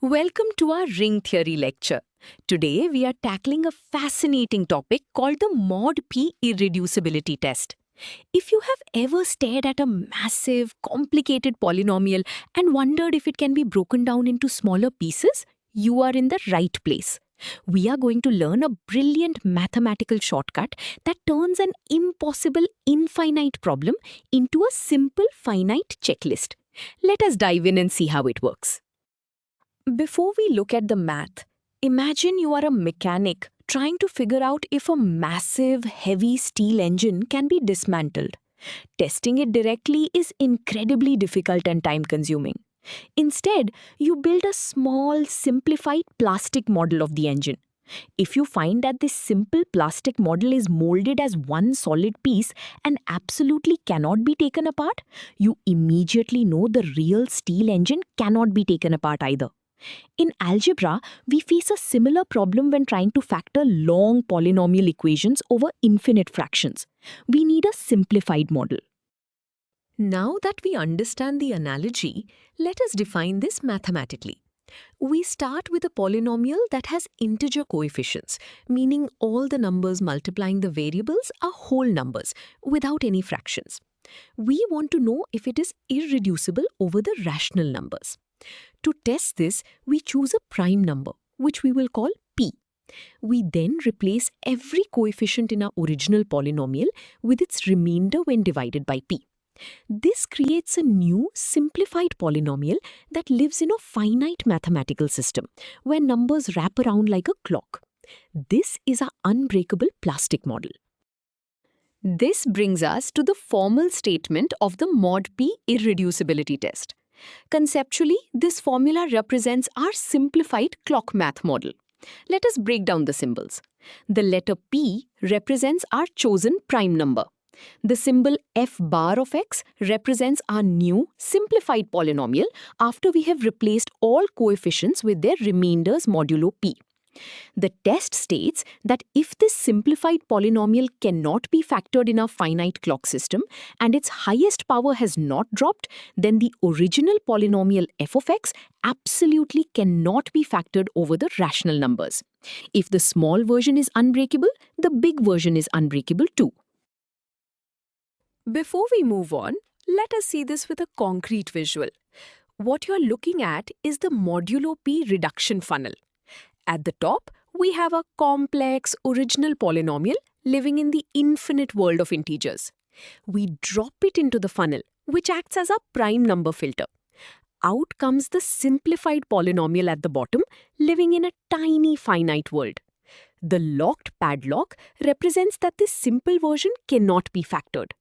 Welcome to our ring theory lecture. Today we are tackling a fascinating topic called the mod P irreducibility test. If you have ever stared at a massive, complicated polynomial and wondered if it can be broken down into smaller pieces, you are in the right place. We are going to learn a brilliant mathematical shortcut that turns an impossible infinite problem into a simple finite checklist. Let us dive in and see how it works. Before we look at the math, imagine you are a mechanic trying to figure out if a massive, heavy steel engine can be dismantled. Testing it directly is incredibly difficult and time-consuming. Instead, you build a small, simplified plastic model of the engine. If you find that this simple plastic model is molded as one solid piece and absolutely cannot be taken apart, you immediately know the real steel engine cannot be taken apart either. In algebra, we face a similar problem when trying to factor long polynomial equations over infinite fractions. We need a simplified model. Now that we understand the analogy, let us define this mathematically. We start with a polynomial that has integer coefficients, meaning all the numbers multiplying the variables are whole numbers, without any fractions. We want to know if it is irreducible over the rational numbers. To test this, we choose a prime number, which we will call p. We then replace every coefficient in our original polynomial with its remainder when divided by p. This creates a new, simplified polynomial that lives in a finite mathematical system, where numbers wrap around like a clock. This is our unbreakable plastic model. This brings us to the formal statement of the mod P irreducibility test. Conceptually, this formula represents our simplified clock math model. Let us break down the symbols. The letter P represents our chosen prime number. The symbol f bar of x represents our new simplified polynomial after we have replaced all coefficients with their remainders modulo p. The test states that if this simplified polynomial cannot be factored in our finite clock system and its highest power has not dropped, then the original polynomial f of x absolutely cannot be factored over the rational numbers. If the small version is unbreakable, the big version is unbreakable too. Before we move on, let us see this with a concrete visual. What you are looking at is the modulo p reduction funnel. At the top, we have a complex original polynomial living in the infinite world of integers. We drop it into the funnel, which acts as a prime number filter. Out comes the simplified polynomial at the bottom, living in a tiny finite world. The locked padlock represents that this simple version cannot be factored.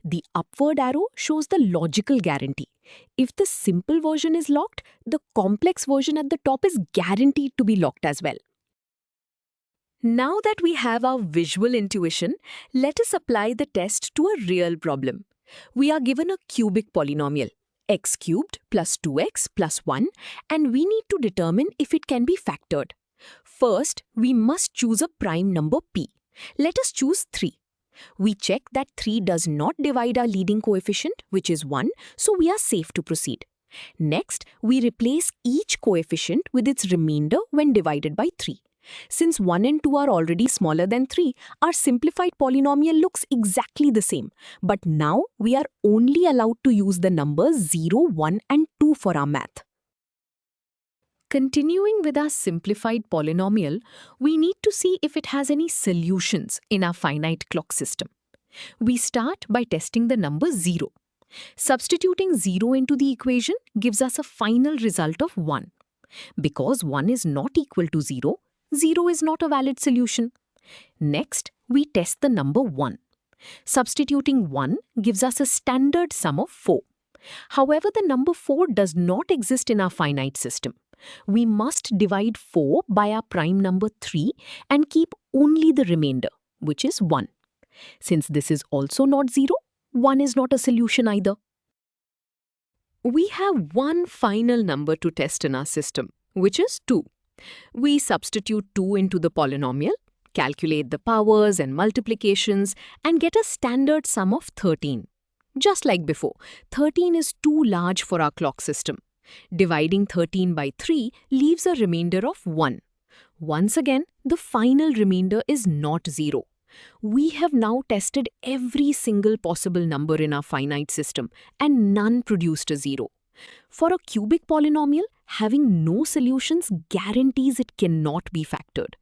The upward arrow shows the logical guarantee. If the simple version is locked, the complex version at the top is guaranteed to be locked as well. Now that we have our visual intuition, let us apply the test to a real problem. We are given a cubic polynomial, x cubed plus 2x plus 1, and we need to determine if it can be factored. First, we must choose a prime number p. Let us choose 3. We check that 3 does not divide our leading coefficient, which is 1, so we are safe to proceed. Next, we replace each coefficient with its remainder when divided by 3. Since 1 and 2 are already smaller than 3, our simplified polynomial looks exactly the same. But now we are only allowed to use the numbers 0, 1 and 2 for our math. Continuing with our simplified polynomial, we need to see if it has any solutions in our finite clock system. We start by testing the number 0. Substituting 0 into the equation gives us a final result of 1. Because 1 is not equal to 0, 0 is not a valid solution. Next, we test the number 1. Substituting 1 gives us a standard sum of 4. However, the number 4 does not exist in our finite system. We must divide 4 by our prime number 3 and keep only the remainder, which is 1. Since this is also not 0, 1 is not a solution either. We have one final number to test in our system, which is 2. We substitute 2 into the polynomial, calculate the powers and multiplications, and get a standard sum of 13. Just like before, 13 is too large for our clock system. Dividing 13 by 3 leaves a remainder of 1. Once again, the final remainder is not 0. We have now tested every single possible number in our finite system, and none produced a 0. For a cubic polynomial, having no solutions guarantees it cannot be factored.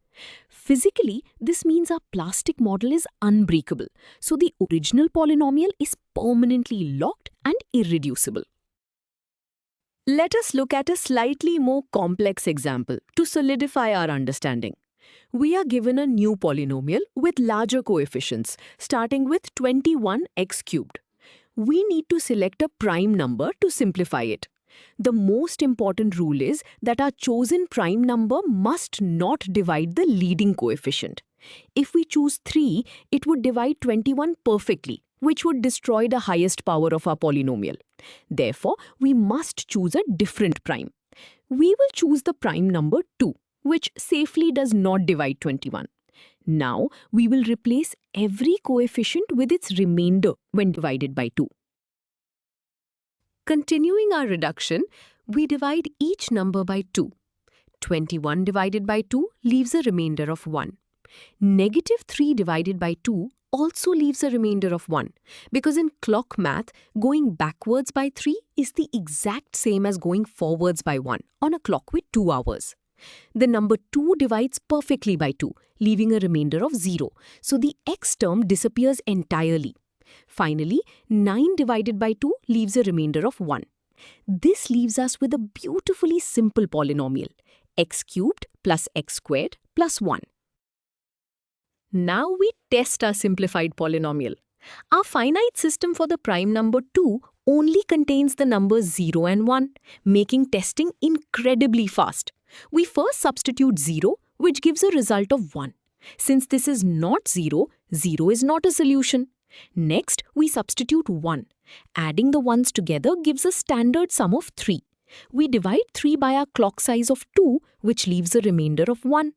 Physically, this means our plastic model is unbreakable, so the original polynomial is permanently locked and irreducible. Let us look at a slightly more complex example to solidify our understanding. We are given a new polynomial with larger coefficients, starting with 21x cubed. We need to select a prime number to simplify it. The most important rule is that our chosen prime number must not divide the leading coefficient. If we choose 3, it would divide 21 perfectly, which would destroy the highest power of our polynomial. Therefore, we must choose a different prime. We will choose the prime number 2, which safely does not divide 21. Now, we will replace every coefficient with its remainder when divided by 2. Continuing our reduction, we divide each number by 2. 21 divided by 2 leaves a remainder of 1. Negative 3 divided by 2 also leaves a remainder of 1, because in clock math, going backwards by 3 is the exact same as going forwards by 1 on a clock with 2 hours. The number 2 divides perfectly by 2, leaving a remainder of 0, so the x term disappears entirely. Finally, 9 divided by 2 leaves a remainder of 1. This leaves us with a beautifully simple polynomial, x cubed plus x squared plus 1. Now we test our simplified polynomial. Our finite system for the prime number 2 only contains the numbers 0 and 1, making testing incredibly fast. We first substitute 0, which gives a result of 1. Since this is not 0, 0 is not a solution. Next, we substitute 1. Adding the ones together gives a standard sum of 3. We divide 3 by our clock size of 2, which leaves a remainder of 1.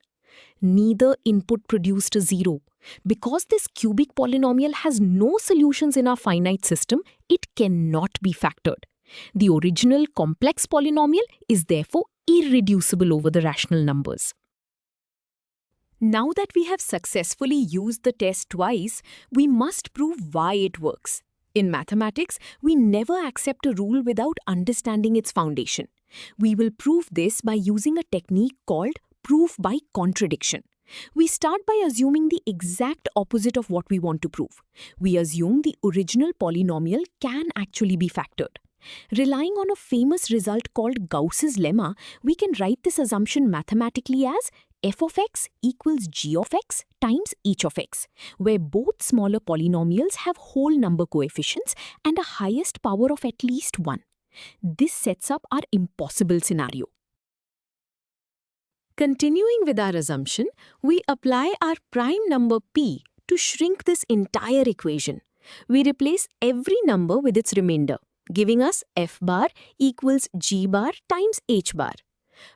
Neither input produced a 0. Because this cubic polynomial has no solutions in our finite system, it cannot be factored. The original complex polynomial is therefore irreducible over the rational numbers. Now that we have successfully used the test twice, we must prove why it works. In mathematics, we never accept a rule without understanding its foundation. We will prove this by using a technique called proof by contradiction. We start by assuming the exact opposite of what we want to prove. We assume the original polynomial can actually be factored. Relying on a famous result called Gauss's lemma, we can write this assumption mathematically as f of x equals g of x times h of x, where both smaller polynomials have whole number coefficients and a highest power of at least 1. This sets up our impossible scenario. Continuing with our assumption, we apply our prime number p to shrink this entire equation. We replace every number with its remainder, giving us f bar equals g bar times h bar.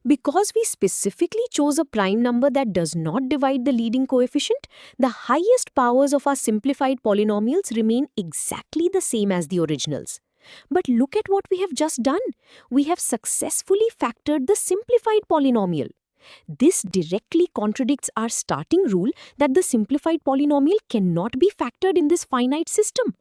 Because we specifically chose a prime number that does not divide the leading coefficient, the highest powers of our simplified polynomials remain exactly the same as the originals. But look at what we have just done. We have successfully factored the simplified polynomial. This directly contradicts our starting rule that the simplified polynomial cannot be factored in this finite system.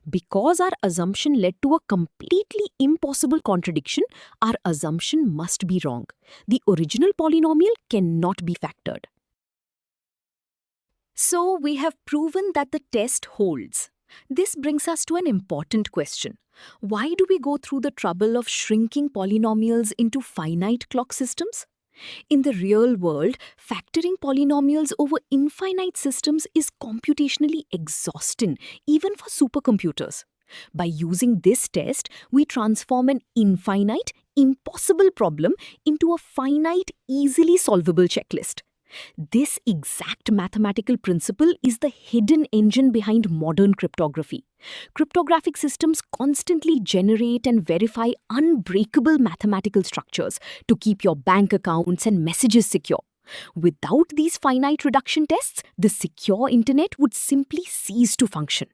Because our assumption led to a completely impossible contradiction, our assumption must be wrong. The original polynomial cannot be factored. So we have proven that the test holds. This brings us to an important question. Why do we go through the trouble of shrinking polynomials into finite clock systems? In the real world, factoring polynomials over infinite systems is computationally exhausting, even for supercomputers. By using this test, we transform an infinite, impossible problem into a finite, easily solvable checklist. This exact mathematical principle is the hidden engine behind modern cryptography. Cryptographic systems constantly generate and verify unbreakable mathematical structures to keep your bank accounts and messages secure. Without these finite reduction tests, the secure internet would simply cease to function.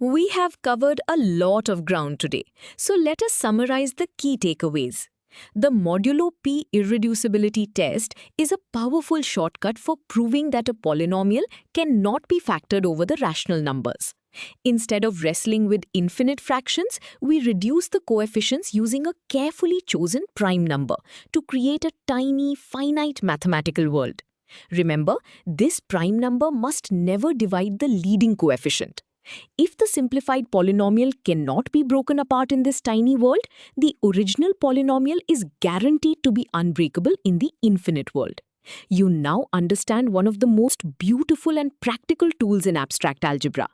We have covered a lot of ground today, so let us summarize the key takeaways. The modulo p irreducibility test is a powerful shortcut for proving that a polynomial cannot be factored over the rational numbers. Instead of wrestling with infinite fractions, we reduce the coefficients using a carefully chosen prime number to create a tiny, finite mathematical world. Remember, this prime number must never divide the leading coefficient. If the simplified polynomial cannot be broken apart in this tiny world, the original polynomial is guaranteed to be unbreakable in the infinite world. You now understand one of the most beautiful and practical tools in abstract algebra.